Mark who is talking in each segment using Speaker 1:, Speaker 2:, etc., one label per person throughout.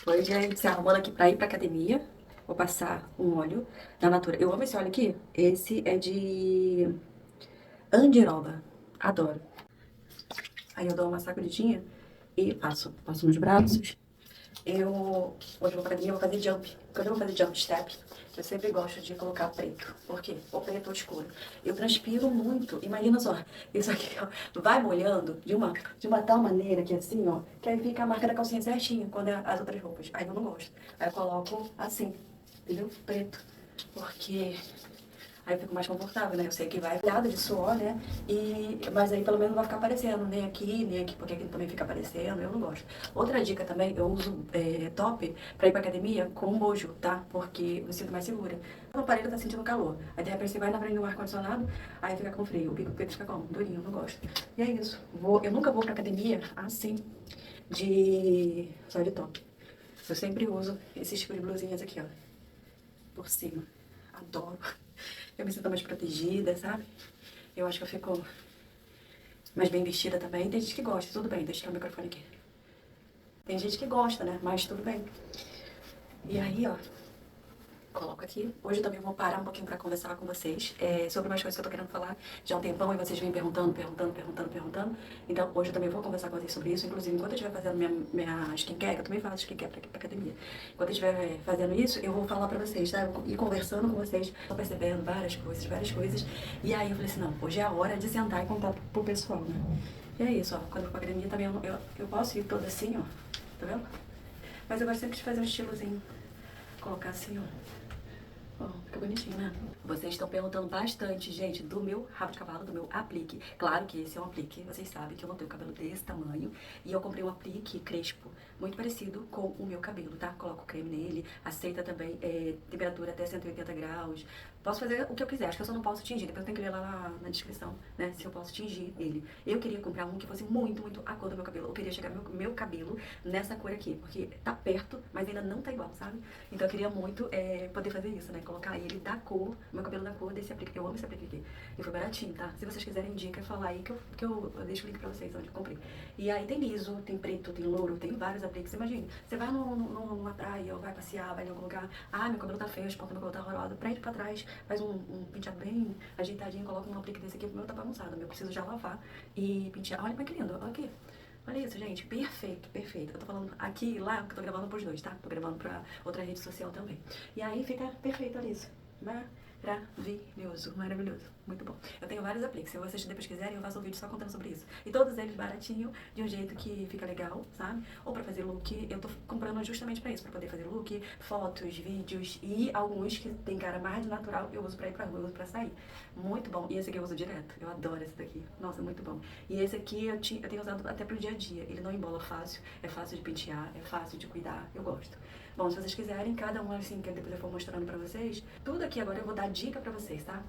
Speaker 1: Oi, gente, se arrumando aqui pra ir pra academia. Vou passar um óleo da Natura. Eu amo esse óleo aqui. Esse é de andiroba. Adoro. Aí eu dou uma sacudidinha e passo nos braços. Hoje eu vou pra academia, eu vou fazer jump. Quando eu vou fazer jump step, eu sempre gosto de colocar preto. Por quê? Ou preto ou escuro. Eu transpiro muito. Imagina só, isso aqui, ó, vai molhando de uma tal maneira que assim, ó, que aí fica a marca da calcinha certinha, quando é as outras roupas. Aí eu não gosto. Aí eu coloco assim, entendeu? Preto. Porque aí eu fico mais confortável, né? Eu sei que vai molhado de suor, né? Mas aí pelo menos não vai ficar aparecendo, nem aqui, porque aqui também fica aparecendo, eu não gosto. Outra dica também, eu uso top pra ir pra academia com mojo, tá? Porque eu me sinto mais segura. O aparelho tá sentindo calor. Aí de repente você vai na frente do ar-condicionado, aí fica com frio. O peito fica como? Durinho, eu não gosto. E é isso. Eu nunca vou pra academia assim, só de top. Eu sempre uso esses tipo de blusinhas aqui, ó, por cima. Adoro. Eu me sinto mais protegida, sabe? Eu acho que eu fico mais bem vestida também. Tem gente que gosta, tudo bem, deixa eu tirar o microfone aqui. Tem gente que gosta, né? Mas tudo bem. E aí, ó, coloco aqui. Hoje eu também vou parar um pouquinho pra conversar com vocês sobre umas coisas que eu tô querendo falar já há um tempão e vocês vêm perguntando. Então, hoje eu também vou conversar com vocês sobre isso. Inclusive, enquanto eu estiver fazendo minha skincare, que eu também faço skincare pra academia. Enquanto eu estiver fazendo isso, eu vou falar pra vocês, tá? Eu vou ir conversando com vocês, tô percebendo várias coisas. E aí eu falei assim, não, hoje é a hora de sentar e contar pro pessoal, né? E é isso, ó. Quando eu vou pra academia também eu posso ir toda assim, ó. Tá vendo? Mas eu gosto sempre de fazer um estilozinho. Colocar assim, ó. Ó, fica bonitinho, né? Vocês estão perguntando bastante, gente, do meu rabo de cavalo, do meu aplique. Claro que esse é um aplique, vocês sabem que eu não tenho cabelo desse tamanho. E eu comprei um aplique crespo, muito parecido com o meu cabelo, tá? Coloco creme nele, aceita também temperatura até 180 graus. Posso fazer o que eu quiser, acho que eu só não posso tingir. Depois tem que ler lá na descrição, né, se eu posso tingir ele. Eu queria comprar um que fosse muito a cor do meu cabelo. Eu queria chegar meu cabelo nessa cor aqui, porque tá perto, mas ainda não tá igual, sabe? Então eu queria muito poder fazer isso, né? Colocar ele da cor, meu cabelo da cor desse aplique. Eu amo esse aplique aqui. E foi baratinho, tá? Se vocês quiserem dica, é falar aí que eu deixo o link pra vocês onde eu comprei. E aí tem liso, tem preto, tem louro, tem vários apliques. Imagina, você vai numa praia ou vai passear, vai em algum lugar. Ah, meu cabelo tá feio, as pontas do meu cabelo tá horrorosa. Prende pra trás, faz um penteado bem ajeitadinho, coloca um aplique desse aqui. O meu tá bagunçado, o meu preciso já lavar e pentear. Olha que lindo, olha aqui. Olha isso, gente. Perfeito. Eu tô falando aqui e lá, porque eu tô gravando pros dois, tá? Tô gravando pra outra rede social também. E aí fica perfeito, olha isso. Maravilhoso. Muito bom. Eu tenho vários apliques. Se vocês depois quiserem, eu faço um vídeo só contando sobre isso. E todos eles baratinho, de um jeito que fica legal, sabe? Ou pra fazer look. Eu tô comprando justamente pra isso, pra poder fazer look, fotos, vídeos e alguns que tem cara mais natural, eu uso pra ir pra rua, eu uso pra sair. Muito bom. E esse aqui eu uso direto. Eu adoro esse daqui. Nossa, muito bom. E esse aqui eu tenho usado até pro dia a dia. Ele não embola fácil, é fácil de pentear, é fácil de cuidar. Eu gosto. Bom, se vocês quiserem, cada um assim, que depois eu for mostrando pra vocês, tudo aqui agora eu vou dar dica pra vocês, tá?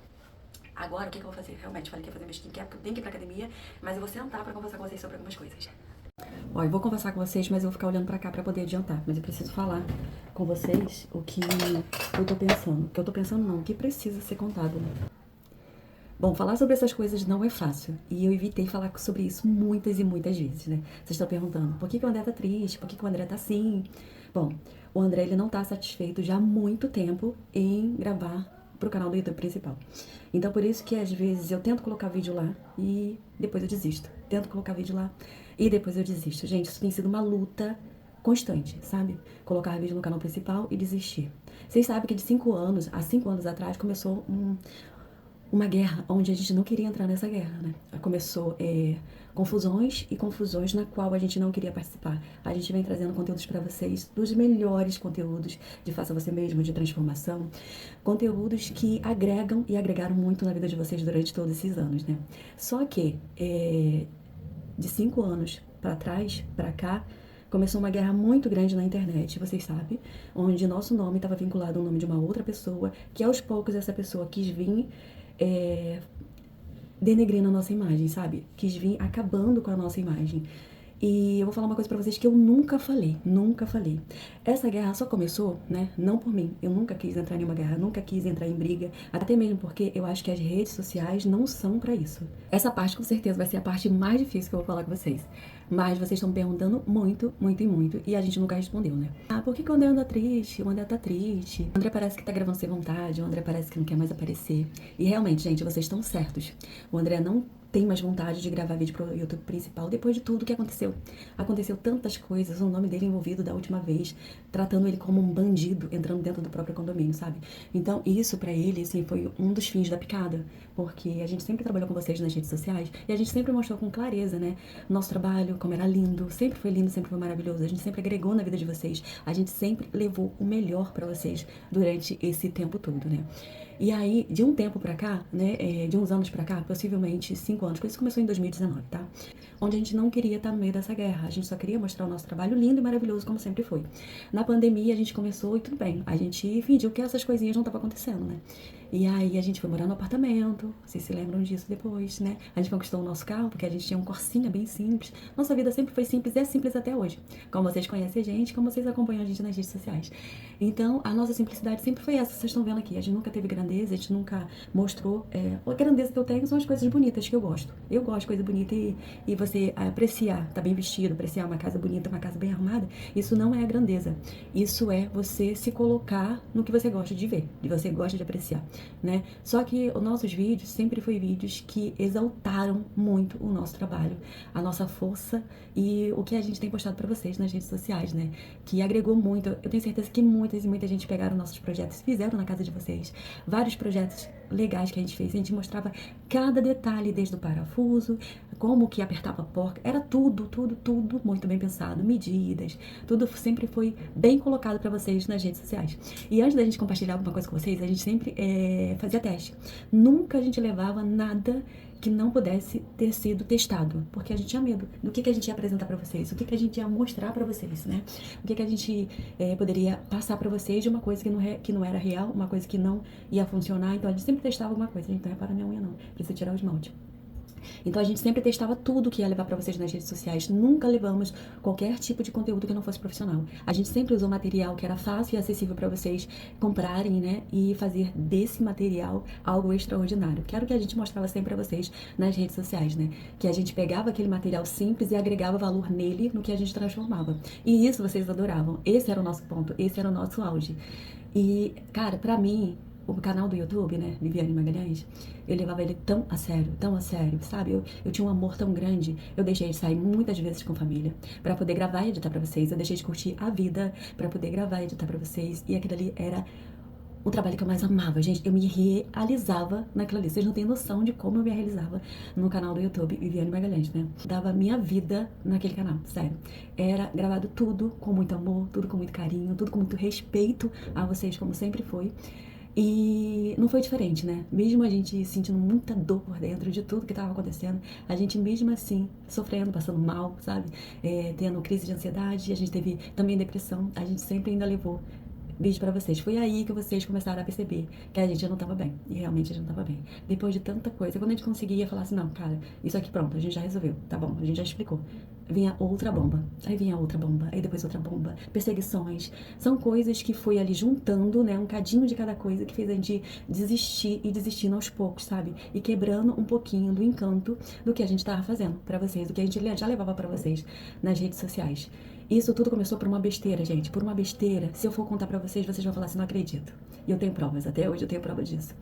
Speaker 1: Agora, o que eu vou fazer? Realmente, falei que ia fazer minha skincare, porque eu tenho que ir pra academia, mas eu vou sentar pra conversar com vocês sobre algumas coisas. Ó, eu vou conversar com vocês, mas eu vou ficar olhando pra cá pra poder adiantar. Mas eu preciso falar com vocês o que eu tô pensando. O que eu tô pensando não, o que precisa ser contado, né? Bom, falar sobre essas coisas não é fácil. E eu evitei falar sobre isso muitas e muitas vezes, né? Vocês estão perguntando, por que que o André tá triste? Por que que o André tá assim? Bom, o André, ele não tá satisfeito já há muito tempo em gravar pro canal do YouTube principal. Então, por isso que às vezes eu tento colocar vídeo lá e depois eu desisto. Tento colocar vídeo lá e depois eu desisto. Gente, isso tem sido uma luta constante, sabe? Colocar vídeo no canal principal e desistir. Vocês sabem que há 5 anos atrás, começou uma guerra onde a gente não queria entrar nessa guerra, né? Começou confusões na qual a gente não queria participar. A gente vem trazendo conteúdos para vocês, dos melhores conteúdos de Faça Você Mesmo, de transformação, conteúdos que agregam e agregaram muito na vida de vocês durante todos esses anos, né? Só que de 5 anos para trás, para cá, começou uma guerra muito grande na internet, vocês sabem, onde nosso nome estava vinculado ao nome de uma outra pessoa, que aos poucos essa pessoa quis vir denegrindo a nossa imagem, sabe? Quis vir acabando com a nossa imagem. E eu vou falar uma coisa pra vocês que eu nunca falei. Essa guerra só começou, né, não por mim. Eu nunca quis entrar em uma guerra, nunca quis entrar em briga, até mesmo porque eu acho que as redes sociais não são pra isso. Essa parte com certeza vai ser a parte mais difícil que eu vou falar com vocês.
Speaker 2: Mas vocês estão perguntando muito, muito e muito, e a gente nunca respondeu, né? Ah, por que que o André anda triste? O André tá triste. O André parece que tá gravando sem vontade, o André parece que não quer mais aparecer. E realmente, gente, vocês estão certos. O André não tem mais vontade de gravar vídeo pro YouTube principal depois de tudo que aconteceu. Aconteceu tantas coisas, o nome dele envolvido da última vez, tratando ele como um bandido, entrando dentro do próprio condomínio, sabe? Então, isso pra ele, assim, foi um dos fins da picada, porque a gente sempre trabalhou com vocês nas redes sociais e a gente sempre mostrou com clareza, né? Nosso trabalho, como era lindo, sempre foi maravilhoso. A gente sempre agregou na vida de vocês, a gente sempre levou o melhor pra vocês durante esse tempo todo, né? E aí, de um tempo pra cá, né, de uns anos pra cá, possivelmente 5 anos, porque isso começou em 2019, tá? Onde a gente não queria estar no meio dessa guerra, a gente só queria mostrar o nosso trabalho lindo e maravilhoso, como sempre foi. Na pandemia, a gente começou e tudo bem, a gente fingiu que essas coisinhas não estavam acontecendo, né? E aí a gente foi morar no apartamento, vocês se lembram disso depois, né? A gente conquistou o nosso carro, porque a gente tinha um Corsinha bem simples. Nossa vida sempre foi simples e é simples até hoje. Como vocês conhecem a gente, como vocês acompanham a gente nas redes sociais. Então, a nossa simplicidade sempre foi essa, vocês estão vendo aqui. A gente nunca teve grandeza, a gente nunca mostrou. A grandeza que eu tenho são as coisas bonitas que eu gosto. Eu gosto de coisa bonita e você apreciar, tá bem vestido, apreciar uma casa bonita, uma casa bem arrumada, isso não é a grandeza. Isso é você se colocar no que você gosta de ver, de você gosta de apreciar, né? Só que os nossos vídeos sempre foi vídeos que exaltaram muito o nosso trabalho, a nossa força e o que a gente tem postado pra vocês nas redes sociais, né? Que agregou muito. Eu tenho certeza que muitas e muita gente pegaram nossos projetos e fizeram na casa de vocês. Vários projetos legais que a gente fez. A gente mostrava cada detalhe, desde o parafuso, como que apertava a porca. Era tudo, tudo, tudo muito bem pensado. Medidas, tudo sempre foi bem colocado pra vocês nas redes sociais. E antes da gente compartilhar alguma coisa com vocês, a gente sempre fazia teste. Nunca a gente levava nada que não pudesse ter sido testado, porque a gente tinha medo do que a gente ia apresentar pra vocês, o que a gente ia mostrar pra vocês, né? O que a gente poderia passar pra vocês de uma coisa que não era real, uma coisa que não ia funcionar. Então a gente sempre testava alguma coisa. A gente não repara minha unha não, precisa tirar o esmalte. Então a gente sempre testava tudo que ia levar pra vocês nas redes sociais. Nunca levamos qualquer tipo de conteúdo que não fosse profissional. A gente sempre usou material que era fácil e acessível pra vocês comprarem, né? E fazer desse material algo extraordinário. Que era o que a gente mostrava sempre pra vocês nas redes sociais, né? Que a gente pegava aquele material simples e agregava valor nele no que a gente transformava. E isso vocês adoravam. Esse era o nosso ponto, esse era o nosso auge. E, cara, pra mim, o canal do YouTube, né, Viviane Magalhães, eu levava ele tão a sério, sabe? Eu tinha um amor tão grande, eu deixei de sair muitas vezes com família pra poder gravar e editar pra vocês, eu deixei de curtir a vida pra poder gravar e editar pra vocês, e aquilo ali era o trabalho que eu mais amava, gente. Eu me realizava naquilo ali. Vocês não têm noção de como eu me realizava no canal do YouTube Viviane Magalhães, né? Dava minha vida naquele canal, sério. Era gravado tudo com muito amor, tudo com muito carinho, tudo com muito respeito a vocês, como sempre foi. E não foi diferente, né? Mesmo a gente sentindo muita dor por dentro de tudo que estava acontecendo, a gente mesmo assim, sofrendo, passando mal, sabe? Tendo crise de ansiedade, a gente teve também depressão, a gente sempre ainda levou vídeo pra vocês. Foi aí que vocês começaram a perceber que a gente não tava bem. E realmente a gente não tava bem. Depois de tanta coisa, quando a gente conseguia falar assim, não, cara, isso aqui pronto, a gente já resolveu, tá bom, a gente já explicou. Vinha outra bomba, aí vinha outra bomba, aí depois outra bomba, perseguições. São coisas que foi ali juntando, né, um cadinho de cada coisa que fez a gente desistir e desistindo aos poucos, sabe? E quebrando um pouquinho do encanto do que a gente tava fazendo pra vocês, do que a gente já levava pra vocês nas redes sociais. Isso tudo começou por uma besteira, gente. Por uma besteira. Se eu for contar pra vocês, vocês vão falar assim, não acredito. E eu tenho provas, até hoje eu tenho prova disso.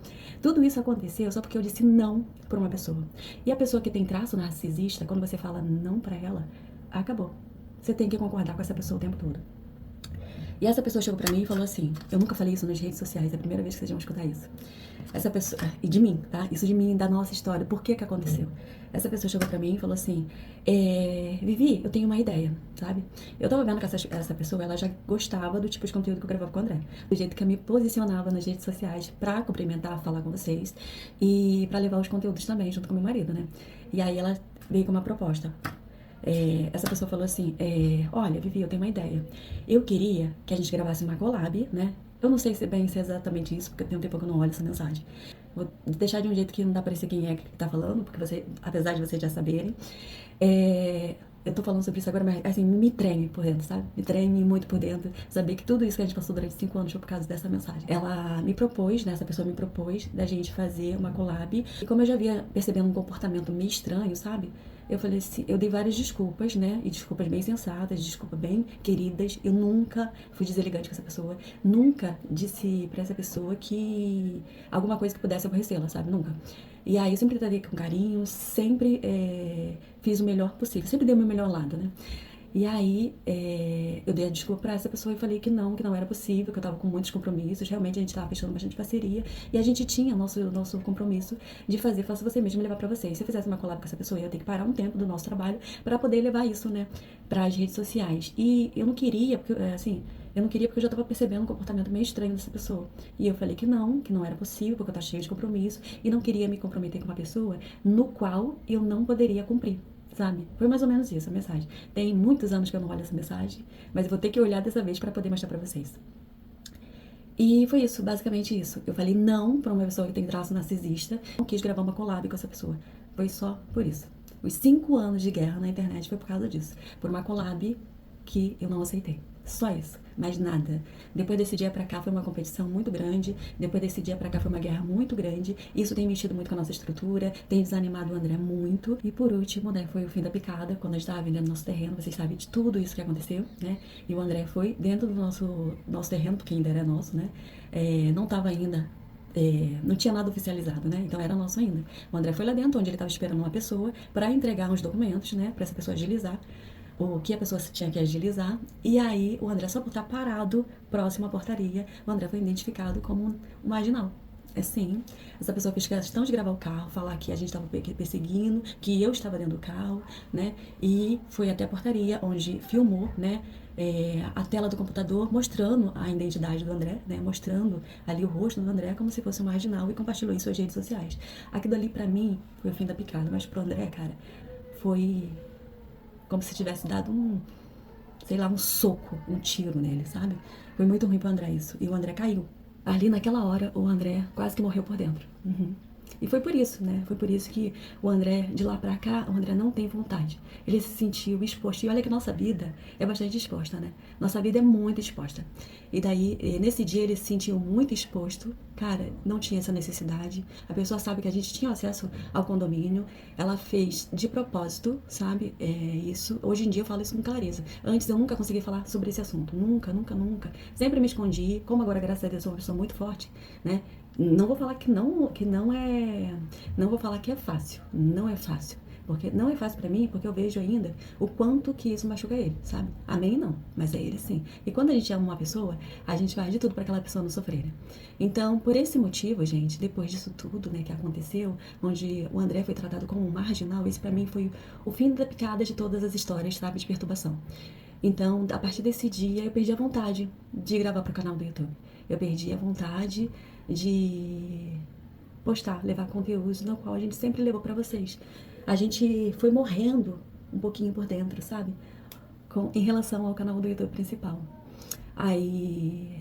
Speaker 2: Tudo isso aconteceu só porque eu disse não pra uma pessoa. E a pessoa que tem traço narcisista, quando você fala não pra ela, acabou. Você tem que concordar com essa pessoa o tempo todo. E essa pessoa chegou pra mim e falou assim, eu nunca falei isso nas redes sociais, é a primeira vez que vocês vão escutar isso. Essa pessoa, e de mim, tá? Isso de mim, da nossa história, por que que aconteceu? Essa pessoa chegou pra mim e falou assim, Vivi, eu tenho uma ideia, sabe? Eu tava vendo que essa pessoa, ela já gostava do tipo de conteúdo que eu gravava com o André. Do jeito que eu me posicionava nas redes sociais pra cumprimentar, falar com vocês e pra levar os conteúdos também, junto com meu marido, né? E aí ela veio com uma proposta. Essa pessoa falou assim, olha, Vivi, eu tenho uma ideia. Eu queria que a gente gravasse uma collab, né? Eu não sei se é exatamente isso, porque tem um tempo que eu não olho essa mensagem. Vou deixar de um jeito que não dá pra parecer quem é que tá falando, porque você, apesar de vocês já saberem. Eu tô falando sobre isso agora, mas assim, me treme por dentro, sabe? Me treme muito por dentro. Saber que tudo isso que a gente passou durante 5 anos foi por causa dessa mensagem. Ela me propôs, né? Essa pessoa me propôs da gente fazer uma collab. E como eu já via percebendo um comportamento meio estranho, sabe? eu falei assim, eu dei várias desculpas, né? E desculpas bem sensatas, desculpas bem queridas. Eu nunca fui deselegante com essa pessoa, nunca disse pra essa pessoa que alguma coisa que pudesse aborrecê-la, sabe? Nunca. E aí eu sempre tratei com carinho, sempre fiz o melhor possível, sempre dei o meu melhor lado, né? E aí, eu dei a desculpa pra essa pessoa e falei que não era possível, que eu tava com muitos compromissos, realmente a gente tava fechando bastante parceria, e a gente tinha nosso compromisso de fazer Faça Você Mesmo e levar pra vocês. Se eu fizesse uma collab com essa pessoa, eu ia ter que parar um tempo do nosso trabalho pra poder levar isso, né, pras redes sociais. E eu não queria, porque, assim, eu não queria porque eu já tava percebendo um comportamento meio estranho dessa pessoa. E eu falei que não era possível, porque eu tava cheia de compromisso, e não queria me comprometer com uma pessoa no qual eu não poderia cumprir. Sabe? Foi mais ou menos isso a mensagem. Tem muitos anos que eu não olho essa mensagem, mas eu vou ter que olhar dessa vez para poder mostrar para vocês. E foi isso, basicamente isso. Eu falei não para uma pessoa que tem traço narcisista, não quis gravar uma collab com essa pessoa. Foi só por isso. Os 5 anos de guerra na internet foi por causa disso. Por uma collab que eu não aceitei. Só isso, mais nada. Depois desse dia pra cá foi uma competição muito grande, depois desse dia pra cá foi uma guerra muito grande, isso tem mexido muito com a nossa estrutura, tem desanimado o André muito, e por último, né, foi o fim da picada, quando a gente tava vendendo nosso terreno, vocês sabem de tudo isso que aconteceu, né, e o André foi dentro do nosso terreno, porque ainda era nosso, né, não tava ainda não tinha nada oficializado, né? Então era nosso ainda. O André foi lá dentro, onde ele estava esperando uma pessoa para entregar uns documentos, né? Para essa pessoa agilizar o que a pessoa tinha que agilizar. E aí o André, só por estar parado próximo à portaria, o André foi identificado como um marginal. Sim, essa pessoa fez questão de gravar o carro, falar que a gente estava perseguindo, que eu estava dentro do carro, né? E foi até a portaria, onde filmou, né? A tela do computador mostrando a identidade do André, né? Mostrando ali o rosto do André como se fosse um marginal, e compartilhou em suas redes sociais. Aquilo ali pra mim foi o fim da picada, mas pro André, cara, foi como se tivesse dado sei lá, um soco, um tiro nele, sabe? Foi muito ruim pro André isso. E o André caiu. Ali naquela hora, o André quase que morreu por dentro. Uhum. E foi por isso, né? Foi por isso que o André, de lá pra cá, o André não tem vontade. Ele se sentiu exposto. E olha que nossa vida é bastante exposta, né? Nossa vida é muito exposta. E daí, nesse dia, ele se sentiu muito exposto. Cara, não tinha essa necessidade. A pessoa sabe que a gente tinha acesso ao condomínio. Ela fez de propósito, sabe? Isso. Hoje em dia eu falo isso com clareza. Antes eu nunca consegui falar sobre esse assunto. Nunca, nunca, nunca. Sempre me escondi. Como agora, graças a Deus, sou uma pessoa muito forte, né? Não vou falar que não é, não vou falar que é fácil, não é fácil, porque não é fácil pra mim, porque eu vejo ainda o quanto que isso machuca ele, sabe? A mim não, mas é ele sim. E quando a gente ama uma pessoa, a gente faz de tudo pra aquela pessoa não sofrer, né? Então, por esse motivo, gente, depois disso tudo, né, que aconteceu, onde o André foi tratado como um marginal, esse pra mim foi o fim da picada de todas as histórias, sabe, de perturbação. Então, a partir desse dia, eu perdi a vontade de gravar pro canal do YouTube. Eu perdi a vontade de postar, levar conteúdos no qual a gente sempre levou pra vocês. A gente foi morrendo um pouquinho por dentro, sabe? Em relação ao canal do YouTube principal. Aí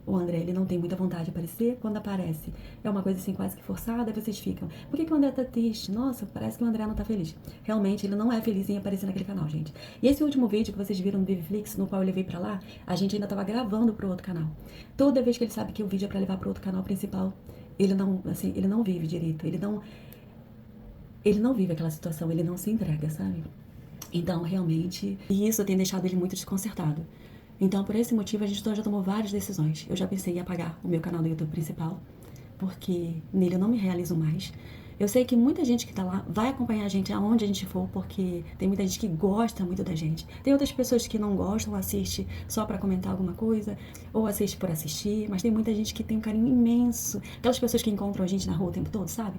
Speaker 2: o André, ele não tem muita vontade de aparecer. Quando aparece, é uma coisa assim quase que forçada. Aí vocês ficam, por que o André tá triste? Nossa, parece que o André não tá feliz. Realmente, ele não é feliz em aparecer naquele canal, gente. E esse último vídeo que vocês viram no Viviflix, no qual eu levei pra lá, a gente ainda tava gravando pro outro canal. Toda vez que ele sabe que o vídeo é pra levar pro outro canal principal, ele não vive direito. Ele não vive aquela situação, ele não se entrega, sabe? Então, realmente, e isso tem deixado ele muito desconcertado. Então, por esse motivo, a gente já tomou várias decisões. Eu já pensei em apagar o meu canal do YouTube principal, porque nele eu não me realizo mais. Eu sei que muita gente que tá lá vai acompanhar a gente aonde a gente for, porque tem muita gente que gosta muito da gente. Tem outras pessoas que não gostam, assiste só pra comentar alguma coisa, ou assiste por assistir, mas tem muita gente que tem um carinho imenso. Aquelas pessoas que encontram a gente na rua o tempo todo, sabe?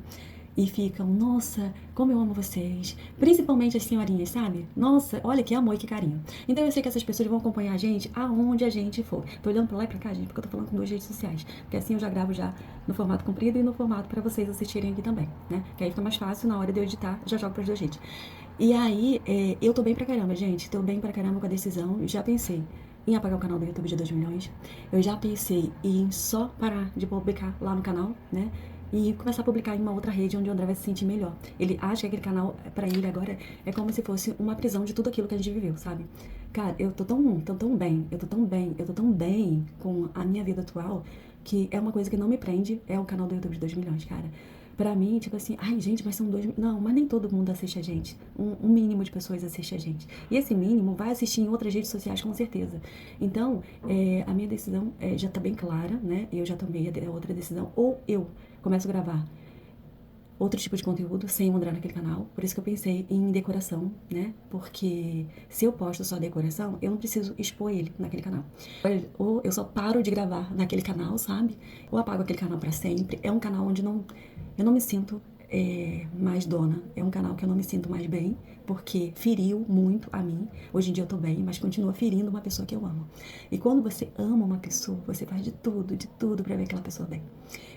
Speaker 2: E ficam, nossa, como eu amo vocês. Principalmente as senhorinhas, sabe? Nossa, olha que amor e que carinho. Então eu sei que essas pessoas vão acompanhar a gente aonde a gente for. Tô olhando pra lá e pra cá, gente, porque eu tô falando com 2 redes sociais. Porque assim eu já gravo já no formato comprido e no formato pra vocês assistirem aqui também, né? Que aí fica mais fácil, na hora de eu editar, já jogo pras 2 redes. E aí, eu tô bem pra caramba, gente. Tô bem pra caramba com a decisão. Já pensei em apagar o canal do YouTube de 2 milhões. Eu já pensei em só parar de publicar lá no canal, né? E começar a publicar em uma outra rede onde o André vai se sentir melhor. Ele acha que aquele canal, pra ele agora, é como se fosse uma prisão de tudo aquilo que a gente viveu, sabe? Cara, eu tô tão bem, eu tô tão bem com a minha vida atual, que é uma coisa que não me prende, é o canal do YouTube de 2 milhões, cara. Pra mim, tipo assim, ai, gente, mas são 2 mil. Não, mas nem todo mundo assiste a gente. Um mínimo de pessoas assiste a gente. E esse mínimo vai assistir em outras redes sociais, com certeza. Então, a minha decisão já tá bem clara, né? Eu já tomei a outra decisão. Ou eu começo a gravar outro tipo de conteúdo sem o André naquele canal. Por isso que eu pensei em decoração, né? Porque se eu posto só decoração, eu não preciso expor ele naquele canal. Ou eu só paro de gravar naquele canal, sabe? Ou apago aquele canal pra sempre. É um canal onde eu não me sinto mais dona. É um canal que eu não me sinto mais bem, porque feriu muito a mim. Hoje em dia eu tô bem, mas continua ferindo uma pessoa que eu amo. E quando você ama uma pessoa, você faz de tudo pra ver aquela pessoa bem.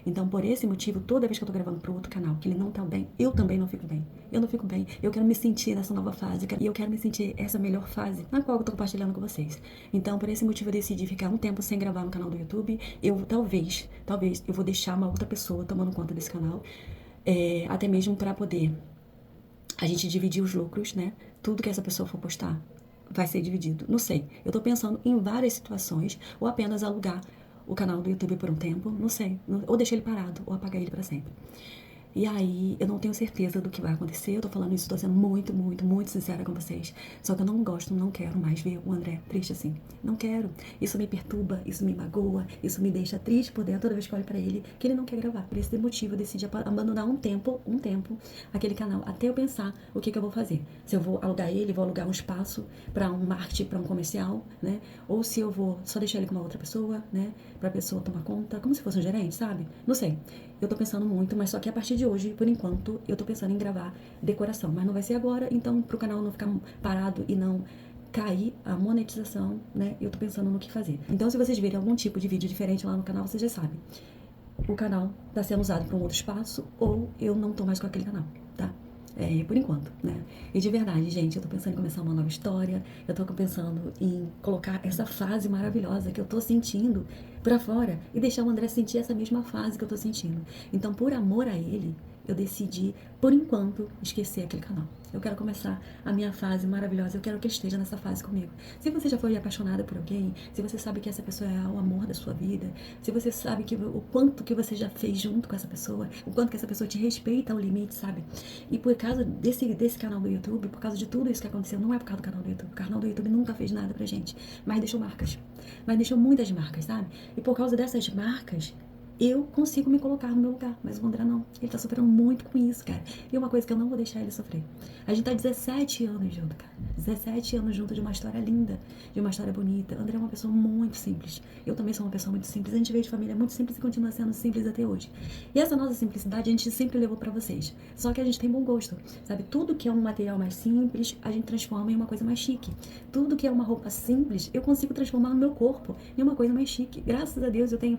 Speaker 2: Então, por esse motivo, toda vez que eu tô gravando pro outro canal, que ele não tá bem, eu também não fico bem. Eu não fico bem. Eu quero me sentir nessa nova fase. E eu quero me sentir essa melhor fase, na qual eu tô compartilhando com vocês. Então, por esse motivo, eu decidi ficar um tempo sem gravar no canal do YouTube. Eu, talvez, eu vou deixar uma outra pessoa tomando conta desse canal. Até mesmo pra poder a gente dividir os lucros, né? Tudo que essa pessoa for postar vai ser dividido. Não sei. Eu tô pensando em várias situações, ou apenas alugar o canal do YouTube por um tempo, não sei. Ou deixar ele parado, ou apagar ele pra sempre. E aí, eu não tenho certeza do que vai acontecer. Eu tô falando isso, tô sendo muito sincera com vocês. Só que eu não gosto, não quero mais ver o André triste assim. Não quero. Isso me perturba, isso me magoa, isso me deixa triste por dentro toda vez que eu olho pra ele, que ele não quer gravar. Por esse motivo, eu decidi abandonar um tempo, aquele canal, até eu pensar o que eu vou fazer. Se eu vou alugar ele, vou alugar um espaço pra um marketing, pra um comercial, né? Ou se eu vou só deixar ele com uma outra pessoa, né? Pra pessoa tomar conta, como se fosse um gerente, sabe? Não sei. Eu tô pensando muito, mas só que a partir de hoje, por enquanto, eu tô pensando em gravar decoração. Mas não vai ser agora, então pro canal não ficar parado e não cair a monetização, né? Eu tô pensando no que fazer. Então, se vocês virem algum tipo de vídeo diferente lá no canal, vocês já sabem. O canal tá sendo usado para um outro espaço ou eu não tô mais com aquele canal, tá? Por enquanto, né? E de verdade, gente, eu tô pensando em começar uma nova história, eu tô pensando em colocar essa fase maravilhosa que eu tô sentindo pra fora e deixar o André sentir essa mesma fase que eu tô sentindo. Então, por amor a ele, eu decidi, por enquanto, esquecer aquele canal. Eu quero começar a minha fase maravilhosa, eu quero que ele esteja nessa fase comigo. Se você já foi apaixonada por alguém, se você sabe que essa pessoa é o amor da sua vida, se você sabe que o quanto que você já fez junto com essa pessoa, o quanto que essa pessoa te respeita ao limite, sabe? E por causa desse canal do YouTube, por causa de tudo isso que aconteceu, não é por causa do canal do YouTube. O canal do YouTube nunca fez nada pra gente, mas deixou marcas. Mas deixou muitas marcas, sabe? E por causa dessas marcas, eu consigo me colocar no meu lugar, mas o André não. Ele tá sofrendo muito com isso, cara. E uma coisa que eu não vou deixar ele sofrer. A gente tá 17 anos junto, cara. 17 anos junto de uma história linda, de uma história bonita. O André é uma pessoa muito simples. Eu também sou uma pessoa muito simples. A gente veio de família muito simples e continua sendo simples até hoje. E essa nossa simplicidade a gente sempre levou pra vocês. Só que a gente tem bom gosto, sabe? Tudo que é um material mais simples, a gente transforma em uma coisa mais chique. Tudo que é uma roupa simples, eu consigo transformar no meu corpo em uma coisa mais chique. Graças a Deus eu tenho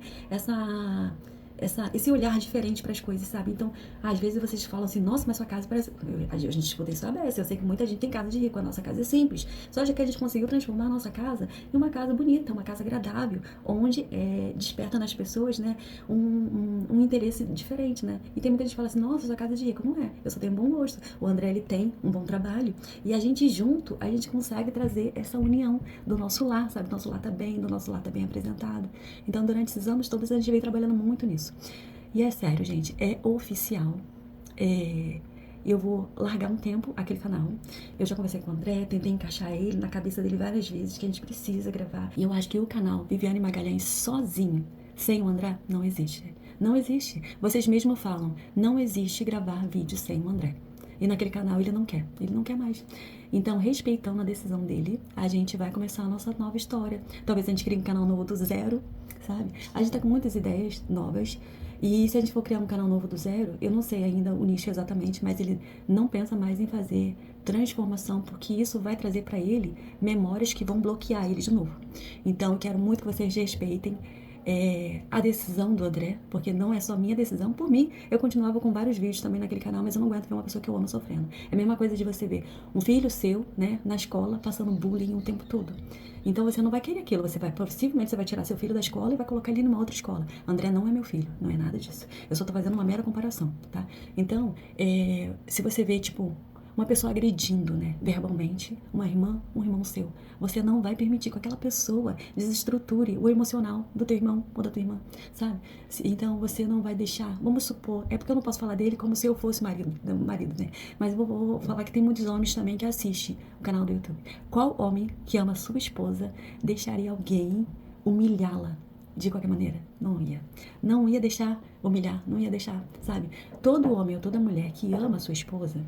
Speaker 2: esse olhar diferente para as coisas, sabe? Então, às vezes vocês falam assim, nossa, mas sua casa parece... A gente escuta isso a beça, eu sei que muita gente tem casa de rico, a nossa casa é simples. Só que a gente conseguiu transformar a nossa casa em uma casa bonita, uma casa agradável, onde desperta nas pessoas, né, um interesse diferente, né? E tem muita gente que fala assim, nossa, sua casa é de rico. Não é, eu só tenho bom gosto. O André, ele tem um bom trabalho. E a gente junto, a gente consegue trazer essa união do nosso lar, sabe? Do nosso lar tá bem, do nosso lar tá bem apresentado. Então, durante esses anos todos, a gente veio trabalhando muito nisso. E é sério, gente, é oficial. Eu vou largar um tempo aquele canal. Eu já conversei com o André, tentei encaixar ele na cabeça dele várias vezes, que a gente precisa gravar. E eu acho que o canal Viviane Magalhães sozinho, sem o André, não existe. Não existe. Vocês mesmos falam, não existe gravar vídeo sem o André. E naquele canal ele não quer mais. Então, respeitando a decisão dele, a gente vai começar a nossa nova história. Talvez a gente crie um canal novo do zero, sabe? A gente tá com muitas ideias novas. E se a gente for criar um canal novo do zero, eu não sei ainda o nicho exatamente, mas ele não pensa mais em fazer transformação, porque isso vai trazer pra ele memórias que vão bloquear ele de novo. Então, eu quero muito que vocês respeitem a decisão do André, porque não é só minha decisão. Por mim, eu continuava com vários vídeos também naquele canal, mas eu não aguento ver uma pessoa que eu amo sofrendo. É a mesma coisa de você ver um filho seu, né, na escola, passando bullying o tempo todo. Então você não vai querer aquilo, possivelmente você vai tirar seu filho da escola e vai colocar ele numa outra escola. André não é meu filho, não é nada disso. Eu só tô fazendo uma mera comparação, tá? Então, se você vê, tipo, uma pessoa agredindo, né, verbalmente, uma irmã, um irmão seu, você não vai permitir que aquela pessoa desestruture o emocional do teu irmão ou da tua irmã, sabe? Então você não vai deixar, vamos supor, é porque eu não posso falar dele como se eu fosse marido, né? Mas eu vou falar que tem muitos homens também que assistem o canal do YouTube. Qual homem que ama sua esposa deixaria alguém humilhá-la de qualquer maneira? Não ia. Não ia deixar humilhar, não ia deixar, sabe? Todo homem ou toda mulher que ama a sua esposa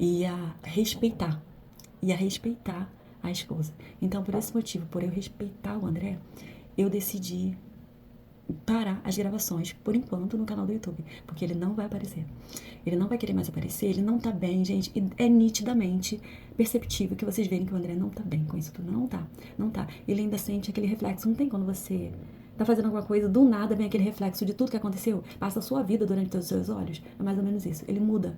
Speaker 2: ia respeitar, ia respeitar a esposa. Então, por esse motivo, por eu respeitar o André, eu decidi parar as gravações, por enquanto, no canal do YouTube, porque ele não vai aparecer. Ele não vai querer mais aparecer, ele não tá bem, gente, e é nitidamente perceptível que vocês verem que o André não tá bem com isso tudo, não tá, não tá. Ele ainda sente aquele reflexo, não tem quando você tá fazendo alguma coisa, do nada vem aquele reflexo de tudo que aconteceu, passa a sua vida durante os seus olhos, é mais ou menos isso. Ele muda,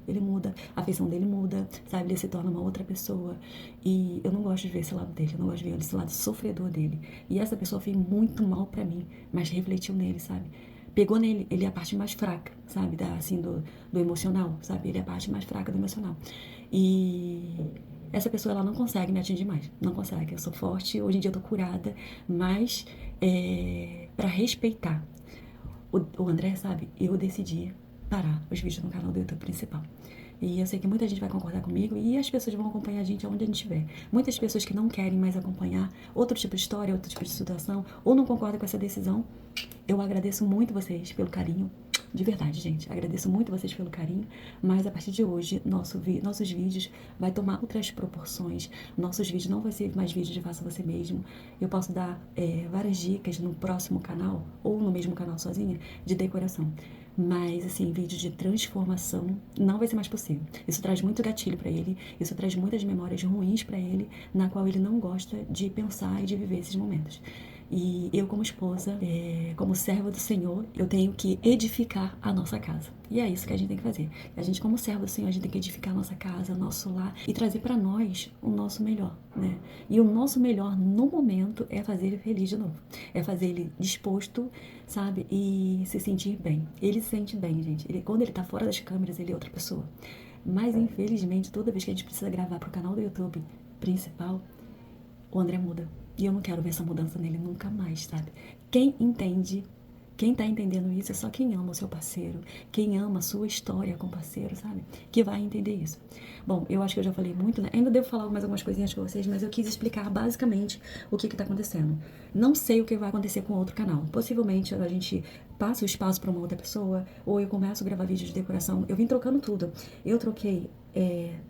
Speaker 2: a afeição dele muda, sabe, ele se torna uma outra pessoa, e eu não gosto de ver esse lado dele, eu não gosto de ver esse lado sofredor dele, e essa pessoa fez muito mal pra mim, mas refletiu nele, sabe, pegou nele, ele é a parte mais fraca, sabe, assim, do emocional, sabe, ele é a parte mais fraca do emocional, e essa pessoa, ela não consegue me atingir mais, não consegue, eu sou forte, hoje em dia eu tô curada, mas para respeitar o André, sabe, eu decidi parar os vídeos no canal do YouTube principal. E eu sei que muita gente vai concordar comigo e as pessoas vão acompanhar a gente aonde a gente estiver. Muitas pessoas que não querem mais acompanhar outro tipo de história, outro tipo de situação, ou não concordam com essa decisão, eu agradeço muito vocês pelo carinho. De verdade, gente, agradeço muito vocês pelo carinho, mas a partir de hoje, nossos vídeos vai tomar outras proporções. Nossos vídeos não vai ser mais vídeos de faça você mesmo. Eu posso dar várias dicas no próximo canal, ou no mesmo canal sozinha, de decoração. Mas, assim, vídeos de transformação não vai ser mais possível. Isso traz muito gatilho pra ele, isso traz muitas memórias ruins pra ele, na qual ele não gosta de pensar e de viver esses momentos. E eu, como esposa, como serva do Senhor, eu tenho que edificar a nossa casa. E é isso que a gente tem que fazer. A gente, como serva do Senhor, a gente tem que edificar a nossa casa, o nosso lar e trazer pra nós o nosso melhor, né? E o nosso melhor no momento é fazer ele feliz de novo. É fazer ele disposto, sabe? E se sentir bem. Ele se sente bem, gente. Quando ele tá fora das câmeras, ele é outra pessoa. Mas, infelizmente, toda vez que a gente precisa gravar pro canal do YouTube principal, o André muda. E eu não quero ver essa mudança nele nunca mais, sabe? Quem entende, quem tá entendendo isso é só quem ama o seu parceiro, quem ama a sua história com o parceiro, sabe? Que vai entender isso. Bom, eu acho que eu já falei muito, né? Ainda devo falar mais algumas coisinhas com vocês, mas eu quis explicar basicamente o que tá acontecendo. Não sei o que vai acontecer com outro canal. Possivelmente a gente passa o espaço pra uma outra pessoa, ou eu começo a gravar vídeos de decoração. Eu vim trocando tudo. Eu troquei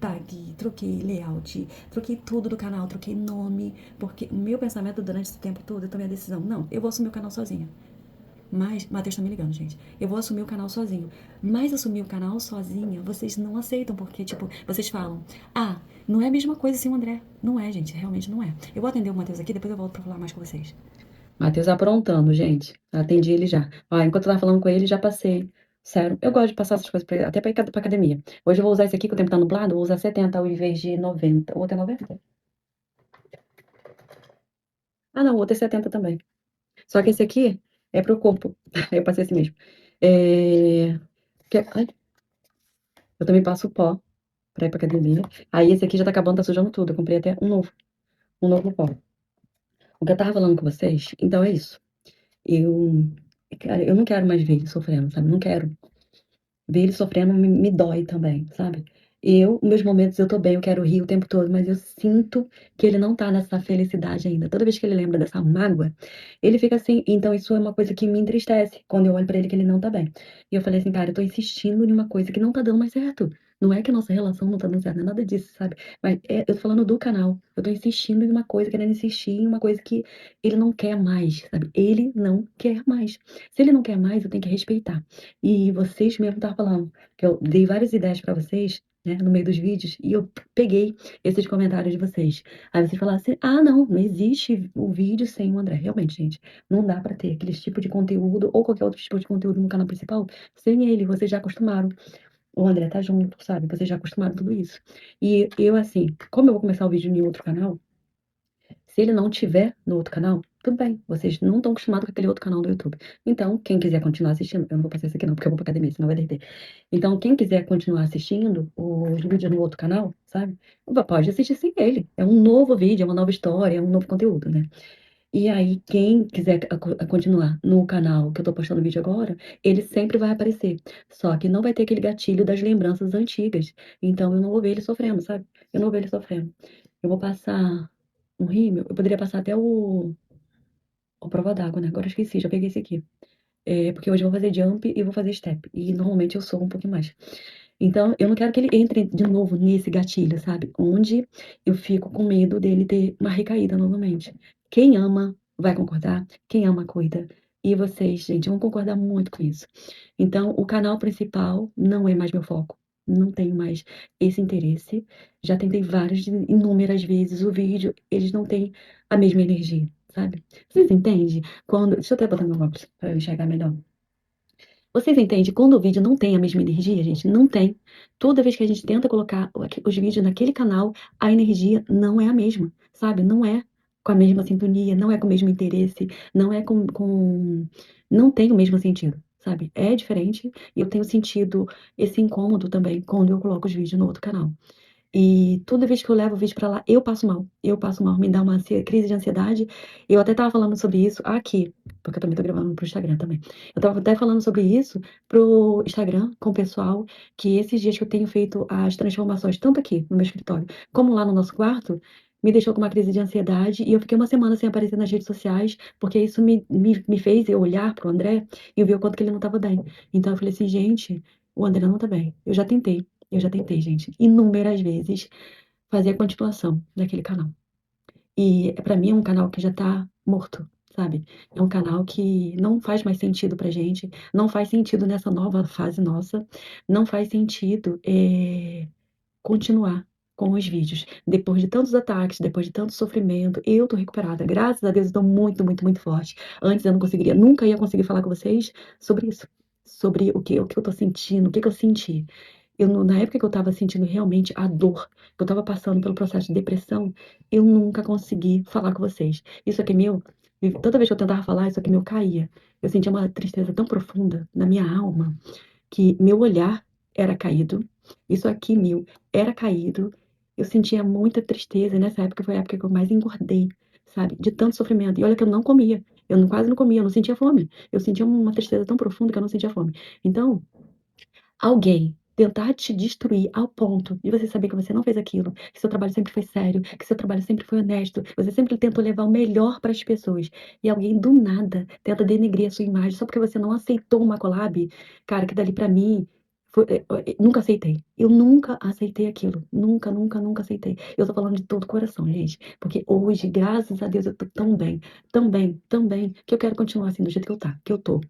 Speaker 2: tag, troquei layout, troquei tudo do canal, troquei nome, porque o meu pensamento durante esse tempo todo, eu tomei a decisão, não, eu vou assumir o canal sozinha. Mas, Matheus tá me ligando, gente, eu vou assumir o canal sozinho. Mas assumir o canal sozinha, vocês não aceitam, porque, tipo, vocês falam, ah, não é a mesma coisa assim o André. Não é, gente, realmente não é. Eu vou atender o Matheus aqui, depois eu volto pra falar mais com vocês. Matheus aprontando, gente. Atendi ele já. Ó, enquanto eu tava falando com ele, já passei. Sério, eu gosto de passar essas coisas até pra academia. Hoje eu vou usar esse aqui, que o tempo tá nublado, eu vou usar 70 ao invés de 90. O outro é 90? Ah, não, o outro é 70 também. Só que esse aqui é pro corpo. Eu passei esse mesmo. Ai, eu também passo pó pra ir pra academia. Aí esse aqui já tá acabando, tá sujando tudo. Eu comprei até um novo pó. O que eu tava falando com vocês, então é isso. Eu, cara, eu não quero mais ver ele sofrendo, sabe? Não quero. Ver ele sofrendo me dói também, sabe? Meus momentos, eu tô bem, eu quero rir o tempo todo, mas eu sinto que ele não tá nessa felicidade ainda. Toda vez que ele lembra dessa mágoa, ele fica assim. Então, isso é uma coisa que me entristece quando eu olho pra ele que ele não tá bem. E eu falei assim, cara, eu tô insistindo em uma coisa que não tá dando mais certo. Não é que a nossa relação não tá dando certo, não é nada disso, sabe? Mas eu tô falando do canal. Eu tô insistindo em uma coisa, querendo insistir em uma coisa que ele não quer mais, sabe? Ele não quer mais. Se ele não quer mais, eu tenho que respeitar. E vocês mesmo estavam falando, que eu dei várias ideias pra vocês, né, no meio dos vídeos, e eu peguei esses comentários de vocês. Aí vocês falaram assim, ah, não existe o vídeo sem o André. Realmente, gente, não dá pra ter aquele tipo de conteúdo, ou qualquer outro tipo de conteúdo no canal principal, sem ele, vocês já acostumaram. O André tá junto, sabe? Vocês já acostumaram a tudo isso. E eu, assim, como eu vou começar o vídeo em outro canal, se ele não tiver no outro canal, tudo bem. Vocês não estão acostumados com aquele outro canal do YouTube. Então, quem quiser continuar assistindo, eu não vou passar isso aqui não, porque eu vou pra academia, senão vai derreter. Então, quem quiser continuar assistindo os vídeos no outro canal, sabe? Pode assistir sem ele. É um novo vídeo, é uma nova história, é um novo conteúdo, né? E aí, quem quiser continuar no canal que eu tô postando vídeo agora, ele sempre vai aparecer. Só que não vai ter aquele gatilho das lembranças antigas. Então, eu não vou ver ele sofrendo, sabe? Eu não vou ver ele sofrendo. Eu vou passar um rímel, eu poderia passar até o prova d'água, né? Agora eu esqueci, já peguei esse aqui. Porque hoje eu vou fazer jump e vou fazer step. E normalmente eu sou um pouquinho mais. Então, eu não quero que ele entre de novo nesse gatilho, sabe? Onde eu fico com medo dele ter uma recaída novamente. Quem ama vai concordar, quem ama cuida. E vocês, gente, vão concordar muito com isso. Então, o canal principal não é mais meu foco. Não tenho mais esse interesse. Já tentei várias, inúmeras vezes o vídeo, eles não têm a mesma energia, sabe? Vocês entendem? Deixa eu até botar meu óculos para eu enxergar melhor. Vocês entendem? Quando o vídeo não tem a mesma energia, gente, não tem. Toda vez que a gente tenta colocar os vídeos naquele canal, a energia não é a mesma, sabe? Não é com a mesma sintonia, não é com o mesmo interesse, não é não tem o mesmo sentido, sabe? É diferente e eu tenho sentido esse incômodo também quando eu coloco os vídeos no outro canal. E toda vez que eu levo o vídeo pra lá, eu passo mal. Eu passo mal, me dá uma crise de ansiedade. Eu até tava falando sobre isso aqui, porque eu também tô gravando pro Instagram também. Eu tava até falando sobre isso pro Instagram com o pessoal, que esses dias que eu tenho feito as transformações, tanto aqui no meu escritório, como lá no nosso quarto, me deixou com uma crise de ansiedade e eu fiquei uma semana sem aparecer nas redes sociais, porque isso me fez eu olhar pro André e eu ver o quanto que ele não tava bem. Então eu falei assim, gente, o André não tá bem. Eu já tentei, gente, inúmeras vezes fazer a continuação daquele canal. E pra mim é um canal que já tá morto, sabe? É um canal que não faz mais sentido pra gente, não faz sentido nessa nova fase nossa, não faz sentido continuar com os vídeos. Depois de tantos ataques, depois de tanto sofrimento, eu tô recuperada. Graças a Deus, eu tô muito, muito, muito forte. Antes eu não conseguiria, nunca ia conseguir falar com vocês sobre isso. Sobre o que eu tô sentindo, o que que eu senti. Na época que eu estava sentindo realmente a dor, que eu estava passando pelo processo de depressão, eu nunca consegui falar com vocês. Isso aqui é meu, e toda vez que eu tentava falar, isso aqui meu caía. Eu sentia uma tristeza tão profunda na minha alma, que meu olhar era caído, isso aqui meu era caído, eu sentia muita tristeza, e nessa época foi a época que eu mais engordei, sabe, de tanto sofrimento. E olha que eu não comia, quase não comia, eu não sentia fome. Eu sentia uma tristeza tão profunda que eu não sentia fome. Então, alguém tentar te destruir ao ponto de você saber que você não fez aquilo, que seu trabalho sempre foi sério, que seu trabalho sempre foi honesto, você sempre tentou levar o melhor para as pessoas, e alguém do nada tenta denegrir a sua imagem só porque você não aceitou uma collab, cara, que dali pra mim nunca aceitei. Eu nunca aceitei aquilo. Nunca, nunca, nunca aceitei. Eu tô falando de todo o coração, gente. Porque hoje, graças a Deus, eu tô tão bem, tão bem, tão bem, que eu quero continuar assim do jeito que eu tô.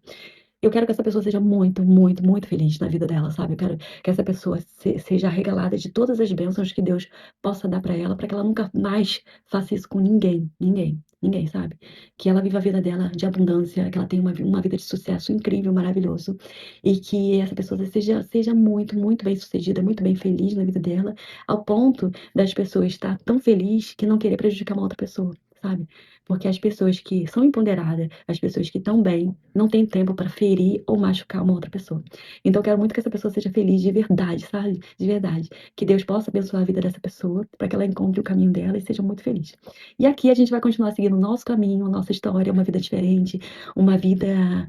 Speaker 2: Eu quero que essa pessoa seja muito, muito, muito feliz na vida dela, sabe? Eu quero que essa pessoa seja regalada de todas as bênçãos que Deus possa dar pra ela, para que ela nunca mais faça isso com ninguém, ninguém, ninguém, sabe? Que ela viva a vida dela de abundância, que ela tenha uma vida de sucesso incrível, maravilhoso, e que essa pessoa seja muito, muito bem sucedida, muito bem feliz na vida dela, ao ponto das pessoas estar tão feliz que não querer prejudicar uma outra pessoa, sabe? Porque as pessoas que são empoderadas, as pessoas que estão bem, não têm tempo para ferir ou machucar uma outra pessoa. Então, eu quero muito que essa pessoa seja feliz de verdade, sabe? De verdade. Que Deus possa abençoar a vida dessa pessoa, para que ela encontre o caminho dela e seja muito feliz. E aqui a gente vai continuar seguindo o nosso caminho, a nossa história, uma vida diferente, uma vida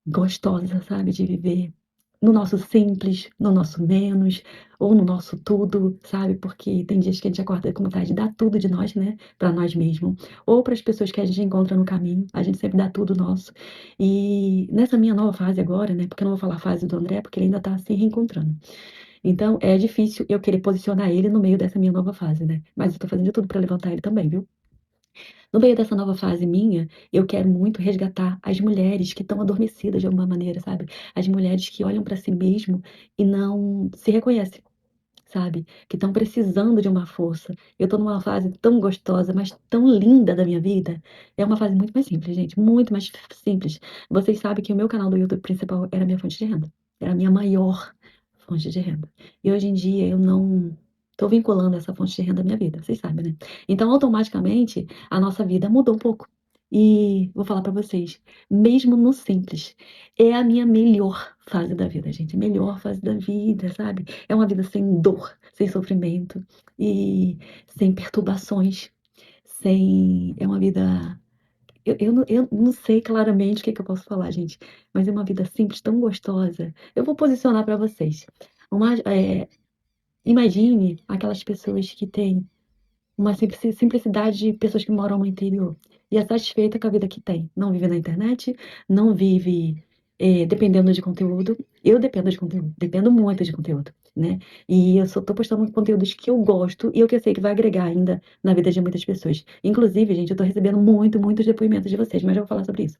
Speaker 2: gostosa, sabe? De viver no nosso simples, no nosso menos, ou no nosso tudo, sabe? Porque tem dias que a gente acorda com vontade de dar tudo de nós, né? Para nós mesmos, ou para as pessoas que a gente encontra no caminho, a gente sempre dá tudo nosso. E nessa minha nova fase agora, né? Porque eu não vou falar a fase do André, porque ele ainda tá se reencontrando. Então é difícil eu querer posicionar ele no meio dessa minha nova fase, né? Mas eu tô fazendo de tudo para levantar ele também, viu? No meio dessa nova fase minha, eu quero muito resgatar as mulheres que estão adormecidas de alguma maneira, sabe? As mulheres que olham para si mesmo e não se reconhecem, sabe? Que estão precisando de uma força. Eu tô numa fase tão gostosa, mas tão linda da minha vida. É uma fase muito mais simples, gente, muito mais simples. Vocês sabem que o meu canal do YouTube principal era a minha fonte de renda. Era a minha maior fonte de renda. E hoje em dia eu não tô vinculando essa fonte de renda à minha vida, vocês sabem, né? Então, automaticamente, a nossa vida mudou um pouco. E vou falar pra vocês, mesmo no simples, é a minha melhor fase da vida, gente. Melhor fase da vida, sabe? É uma vida sem dor, sem sofrimento e sem perturbações, sem. É uma vida. Eu não sei claramente o que eu posso falar, gente, mas é uma vida simples, tão gostosa. Eu vou posicionar pra vocês. Uma, imagine aquelas pessoas que têm uma simplicidade de pessoas que moram no interior e é satisfeita com a vida que tem. Não vive na internet, não vive dependendo de conteúdo. Eu dependo de conteúdo, dependo muito de conteúdo, né? E eu só tô postando conteúdos que eu gosto e o que eu sei que vai agregar ainda na vida de muitas pessoas. Inclusive, gente, eu tô recebendo muitos depoimentos de vocês, mas eu vou falar sobre isso.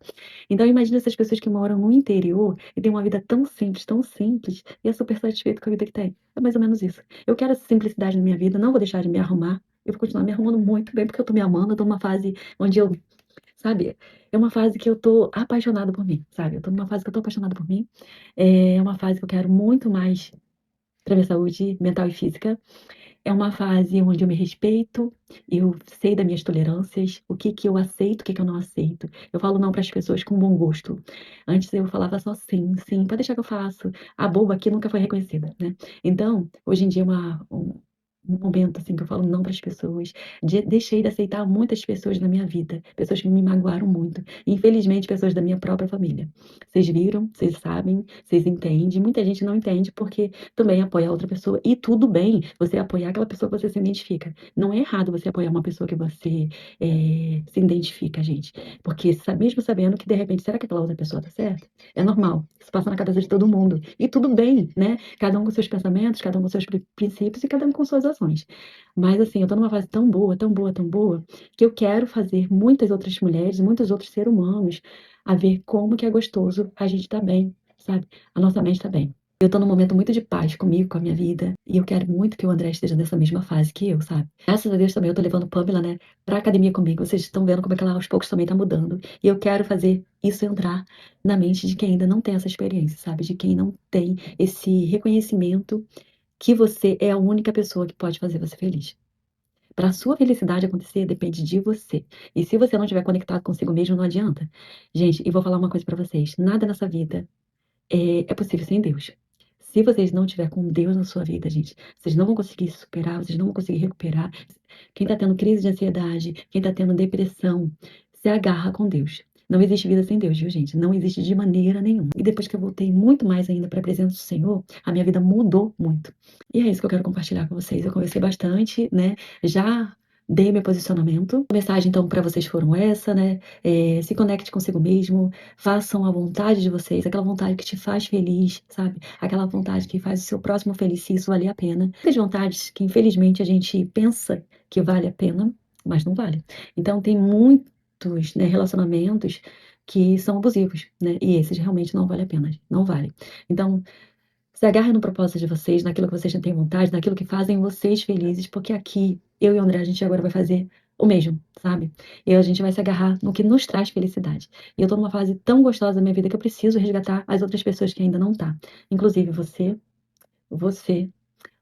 Speaker 2: Então, imagina essas pessoas que moram no interior e têm uma vida tão simples, e é super satisfeito com a vida que tem. É mais ou menos isso. Eu quero essa simplicidade na minha vida, não vou deixar de me arrumar, eu vou continuar me arrumando muito bem, porque eu tô me amando, eu tô numa fase onde eu, sabe, é uma fase que eu tô apaixonada por mim, sabe? Eu tô numa fase que eu tô apaixonada por mim. É uma fase que eu quero muito mais pra minha saúde mental e física. É uma fase onde eu me respeito, eu sei das minhas tolerâncias, o que que eu aceito, o que que eu não aceito. Eu falo não para as pessoas com bom gosto. Antes eu falava só sim, sim, pode deixar que eu faço. A boba aqui nunca foi reconhecida, né? Então, hoje em dia é um momento assim que eu falo não para as pessoas. Deixei de aceitar muitas pessoas na minha vida, pessoas que me magoaram muito. Infelizmente, pessoas da minha própria família. Vocês viram, vocês sabem, vocês entendem. Muita gente não entende porque também apoia outra pessoa. E tudo bem você apoiar aquela pessoa que você se identifica. Não é errado você apoiar uma pessoa que você se identifica, gente. Porque mesmo sabendo que, de repente, será que aquela outra pessoa tá certa? É normal. Isso passa na cabeça de todo mundo. E tudo bem, né? Cada um com seus pensamentos, cada um com seus princípios e cada um com suas ações. Mas, assim, eu tô numa fase tão boa, tão boa, tão boa, que eu quero fazer muitas outras mulheres, muitos outros seres humanos a ver como que é gostoso a gente tá bem, sabe? A nossa mente tá bem. Eu tô num momento muito de paz comigo, com a minha vida, e eu quero muito que o André esteja nessa mesma fase que eu, sabe? Graças a Deus também eu tô levando Pamela, né, pra academia comigo. Vocês estão vendo como é que ela aos poucos também tá mudando. E eu quero fazer isso entrar na mente de quem ainda não tem essa experiência, sabe? De quem não tem esse reconhecimento que você é a única pessoa que pode fazer você feliz. Para a sua felicidade acontecer, depende de você. E se você não estiver conectado consigo mesmo, não adianta. Gente, e vou falar uma coisa para vocês: nada nessa vida é possível sem Deus. Se vocês não tiver com Deus na sua vida, gente, vocês não vão conseguir se superar, vocês não vão conseguir recuperar. Quem tá tendo crise de ansiedade, quem tá tendo depressão, se agarra com Deus. Não existe vida sem Deus, viu, gente? Não existe de maneira nenhuma. E depois que eu voltei muito mais ainda para a presença do Senhor, a minha vida mudou muito. E é isso que eu quero compartilhar com vocês. Eu conversei bastante, né? Já dei meu posicionamento. A mensagem, então, para vocês foram essa, né? Se conecte consigo mesmo, façam a vontade de vocês, aquela vontade que te faz feliz, sabe? Aquela vontade que faz o seu próximo feliz, se isso valer a pena. Muitas vontades que, infelizmente, a gente pensa que vale a pena, mas não vale. Então, tem muitos, né, relacionamentos que são abusivos, né? E esses realmente não vale a pena, não vale. Então, se agarre no propósito de vocês, naquilo que vocês têm vontade, naquilo que fazem vocês felizes, porque aqui, eu e o André, a gente agora vai fazer o mesmo, sabe? E a gente vai se agarrar no que nos traz felicidade. E eu tô numa fase tão gostosa da minha vida que eu preciso resgatar as outras pessoas que ainda não tá. Inclusive você,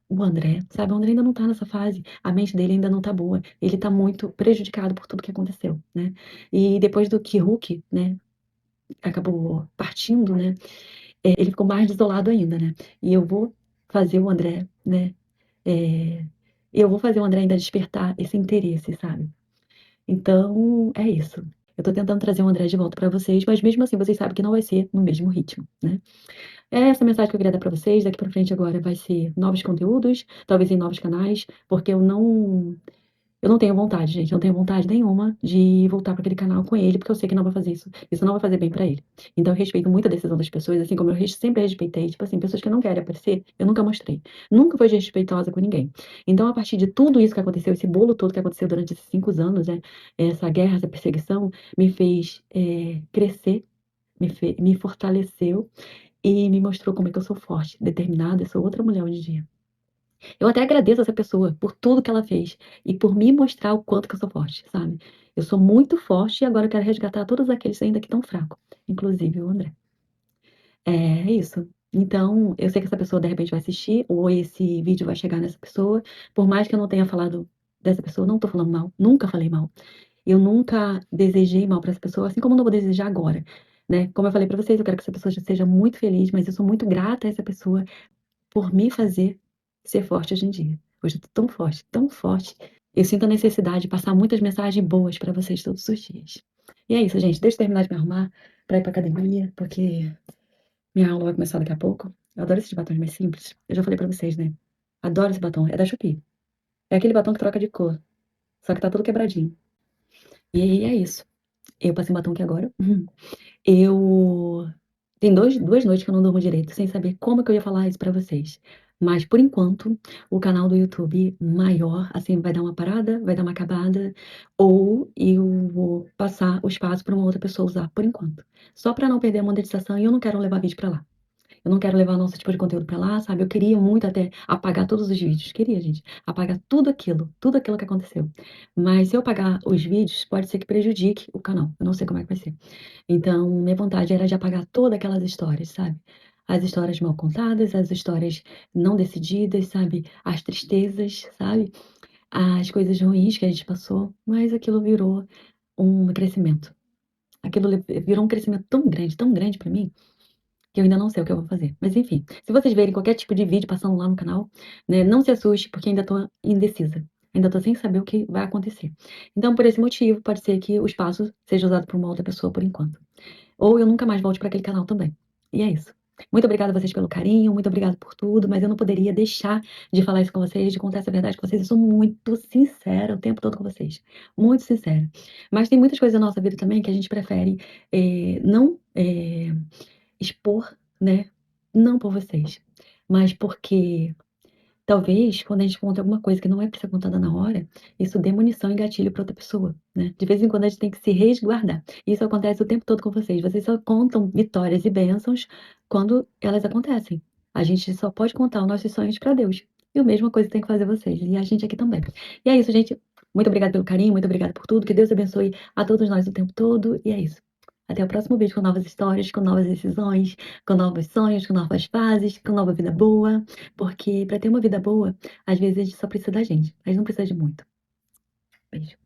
Speaker 2: o André, sabe? O André ainda não tá nessa fase. A mente dele ainda não tá boa. Ele tá muito prejudicado por tudo que aconteceu, né? E depois do que Hulk, né, acabou partindo, né? Ele ficou mais desolado ainda, né? E eu vou fazer o André, né? É, eu vou fazer o André ainda despertar esse interesse, sabe? Então, é isso. Eu tô tentando trazer o André de volta pra vocês, mas mesmo assim vocês sabem que não vai ser no mesmo ritmo, né? É essa mensagem que eu queria dar pra vocês. Daqui pra frente agora vai ser novos conteúdos, talvez em novos canais, porque eu não tenho vontade, gente, não tenho vontade nenhuma de voltar para aquele canal com ele, porque eu sei que não vai fazer isso. Isso não vai fazer bem para ele. Então eu respeito muito a decisão das pessoas, assim como eu sempre respeitei, tipo assim, pessoas que não querem aparecer, eu nunca mostrei. Nunca fui desrespeitosa com ninguém. Então, a partir de tudo isso que aconteceu, esse bolo todo que aconteceu durante esses 5 anos, né, essa guerra, essa perseguição, me fez crescer, me fortaleceu e me mostrou como é que eu sou forte, determinada, eu sou outra mulher hoje em dia. Eu até agradeço essa pessoa por tudo que ela fez e por me mostrar o quanto que eu sou forte, sabe? Eu sou muito forte e agora eu quero resgatar todos aqueles ainda que estão fracos, inclusive o André. É isso. Então, eu sei que essa pessoa de repente vai assistir ou esse vídeo vai chegar nessa pessoa, por mais que eu não tenha falado dessa pessoa, não tô falando mal, nunca falei mal. Eu nunca desejei mal para essa pessoa, assim como eu não vou desejar agora, né? Como eu falei para vocês, eu quero que essa pessoa já seja muito feliz, mas eu sou muito grata a essa pessoa por me fazer ser forte hoje em dia. Hoje eu tô tão forte, tão forte. Eu sinto a necessidade de passar muitas mensagens boas para vocês todos os dias. E é isso, gente. Deixa eu terminar de me arrumar para ir pra academia, porque minha aula vai começar daqui a pouco. Eu adoro esses batons mais simples. Eu já falei pra vocês, né? Adoro esse batom. É da Shopee. É aquele batom que troca de cor. Só que tá todo quebradinho. E aí é isso. Eu passei um batom aqui agora. Eu. Tem duas noites que eu não durmo direito, sem saber como que eu ia falar isso pra vocês. Mas, por enquanto, o canal do YouTube maior, assim, vai dar uma parada, vai dar uma acabada, ou eu vou passar o espaço pra uma outra pessoa usar, por enquanto. Só pra não perder a monetização e eu não quero levar vídeo pra lá. Eu não quero levar nosso tipo de conteúdo pra lá, sabe? Eu queria muito até apagar todos os vídeos. Queria, gente, apagar tudo aquilo que aconteceu. Mas se eu apagar os vídeos, pode ser que prejudique o canal. Eu não sei como é que vai ser. Então, minha vontade era de apagar todas aquelas histórias, sabe? As histórias mal contadas, as histórias não decididas, sabe? As tristezas, sabe? As coisas ruins que a gente passou. Mas aquilo virou um crescimento. Aquilo virou um crescimento tão grande pra mim, que eu ainda não sei o que eu vou fazer. Mas enfim, se vocês verem qualquer tipo de vídeo passando lá no canal, né, não se assuste, porque ainda tô indecisa. Ainda tô sem saber o que vai acontecer. Então, por esse motivo, pode ser que o espaço seja usado por uma outra pessoa por enquanto. Ou eu nunca mais volte para aquele canal também. E é isso. Muito obrigada a vocês pelo carinho, muito obrigada por tudo, mas eu não poderia deixar de falar isso com vocês, de contar essa verdade com vocês. Eu sou muito sincera o tempo todo com vocês. Muito sincera. Mas tem muitas coisas na nossa vida também que a gente prefere não expor, né? Não por vocês, mas porque talvez quando a gente conta alguma coisa que não é pra ser contada na hora, isso dê munição e gatilho pra outra pessoa, né? De vez em quando a gente tem que se resguardar. Isso acontece o tempo todo com vocês. Vocês só contam vitórias e bênçãos quando elas acontecem. A gente só pode contar os nossos sonhos pra Deus. E a mesma coisa tem que fazer vocês, e a gente aqui também. E é isso, gente. Muito obrigada pelo carinho, muito obrigada por tudo. Que Deus abençoe a todos nós o tempo todo. E é isso. Até o próximo vídeo com novas histórias, com novas decisões, com novos sonhos, com novas fases, com nova vida boa. Porque para ter uma vida boa, às vezes a gente só precisa da gente. A gente não precisa de muito. Beijo.